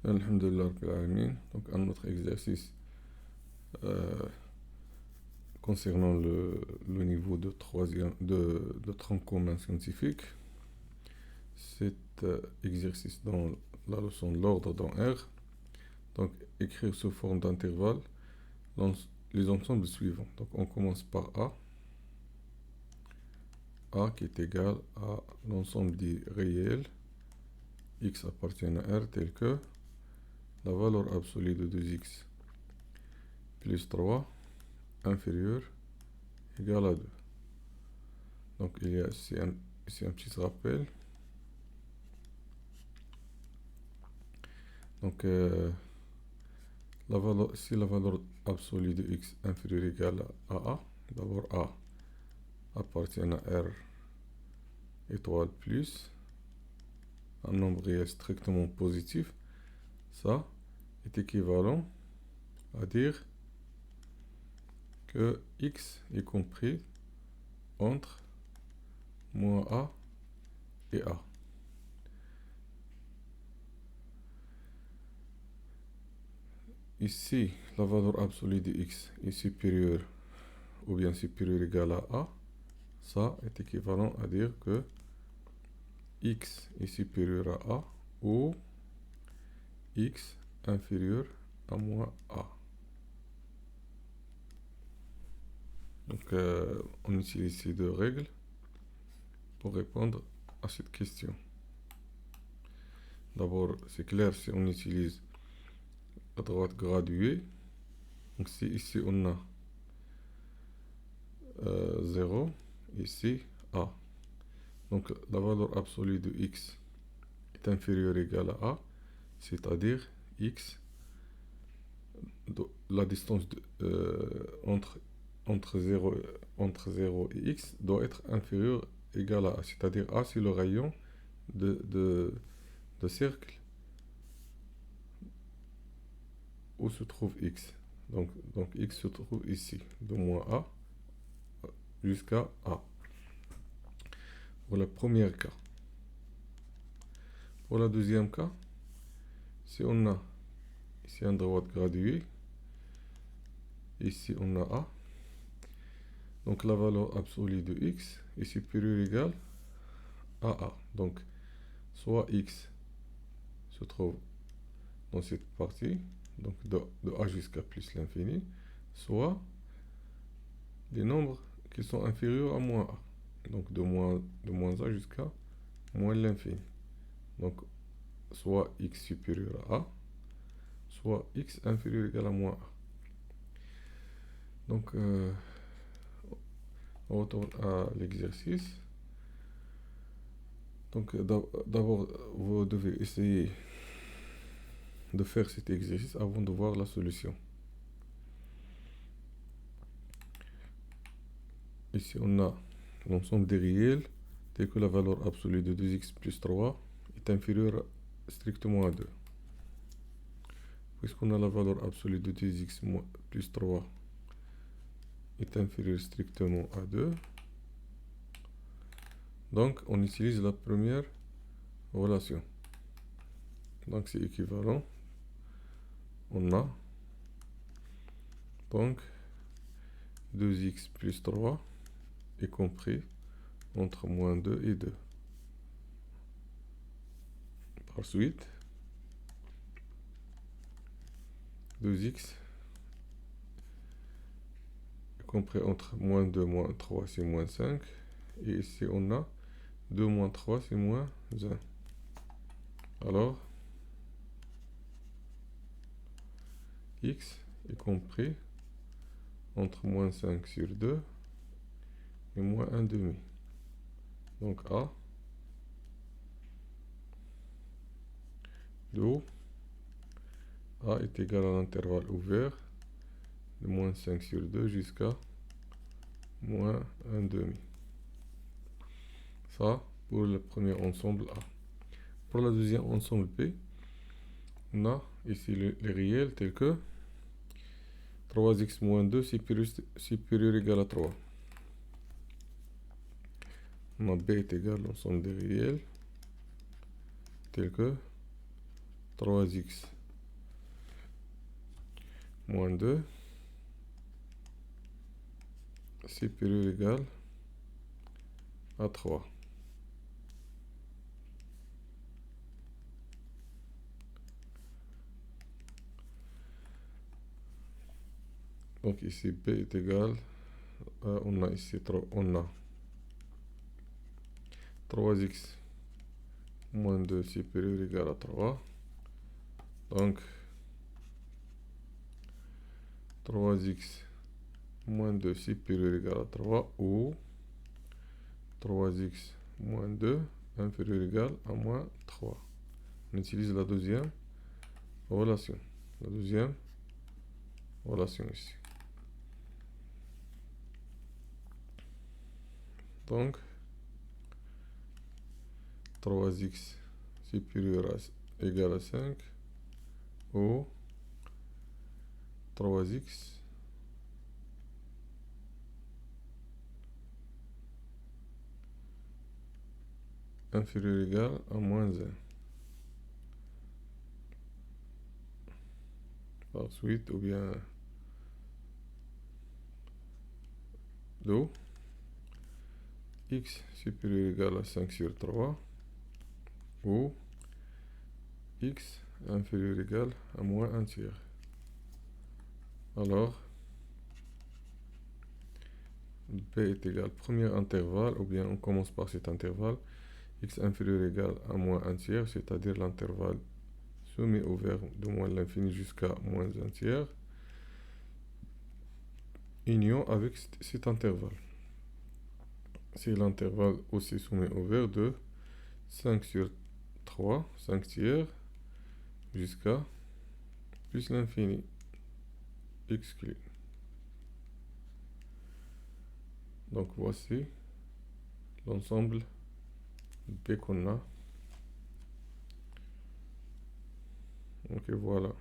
Alhamdulillah Rabbil Alamin. Donc un autre exercice euh, concernant le niveau de troisième de tronc commun scientifique. Cet exercice dans la leçon de l'ordre dans R. Donc écrire sous forme d'intervalle les ensembles suivants. Donc on commence par A qui est égal à l'ensemble des réels x appartient à R tel que la valeur absolue de 2x plus 3 inférieur égal à 2. Donc il y a ici un petit rappel. Donc si la valeur absolue de x inférieure égale à A, d'abord A appartient à R étoile plus un nombre réel strictement positif, ça est équivalent à dire que x est compris entre moins A et A. Ici, la valeur absolue de x est supérieure ou bien supérieure ou égale à A. Ça est équivalent à dire que x est supérieur à A ou x inférieur à moins A. Donc, on utilise ces deux règles pour répondre à cette question. D'abord, c'est clair si on utilise la droite graduée. Donc, si ici on a 0, ici A. Donc, la valeur absolue de x est inférieure ou égale à A, c'est-à-dire x, la distance entre 0 et x doit être inférieure ou égale à A. C'est-à-dire A, c'est le rayon de cercle où se trouve x. Donc x se trouve ici, de moins A jusqu'à A. Pour le premier cas. Pour le deuxième cas, si on a ici un droite graduée, ici on a A, donc la valeur absolue de x est supérieure ou égale à A. Donc soit x se trouve dans cette partie, donc de A jusqu'à plus l'infini, soit des nombres qui sont inférieurs à moins A. Donc de moins A jusqu'à moins l'infini. Donc soit x supérieur à A, soit x inférieur ou égal à moins A. Donc on retourne à l'exercice. Donc d'abord, vous devez essayer de faire cet exercice avant de voir la solution. Ici, on a l'ensemble des réels tel que la valeur absolue de 2x plus 3 est inférieure strictement à 2. Puisqu'on a la valeur absolue de 2x plus 3 est inférieure strictement à 2, donc on utilise la première relation. Donc c'est équivalent. On a donc 2x plus 3 est compris entre moins 2 et 2. Par suite, 2x est compris entre moins 2 moins 3 c'est moins 5. Et ici on a 2 moins 3 c'est moins 1. Alors, x est compris entre moins 5 sur 2 et moins 1 demi. Donc A d'où A est égal à l'intervalle ouvert de moins 5 sur 2 jusqu'à moins 1 demi. Ça pour le premier ensemble A. Pour le deuxième ensemble P, on a ici les réels tels que 3x moins 2 supérieur ou égal à 3. On a B est égal à l'ensemble des réels tels que 3x moins 2 supérieur ou égal à 3. Donc ici b est égal à, on a ici on a 3x moins 2 supérieur ou égal à 3. Donc 3x moins 2 supérieur ou égal à 3 ou 3x moins 2 inférieur ou égal à moins 3. On utilise la deuxième relation. La deuxième relation ici. Donc 3x supérieur à égal à 5 ou 3x inférieur ou égal à moins 1. Par suite, ou bien d'eau x supérieur ou égal à 5 sur 3 ou x inférieur ou égal à moins 1 tiers. Alors, b est égal premier intervalle, ou bien on commence par cet intervalle, x inférieur ou égal à moins 1 tiers, c'est-à-dire l'intervalle semi-ouvert de moins l'infini jusqu'à moins 1 tiers, union avec cet intervalle. C'est l'intervalle aussi semi-ouvert de 5 sur 3, 5 tiers, jusqu'à plus l'infini, exclu. Donc voici l'ensemble B qu'on a. Donc voilà.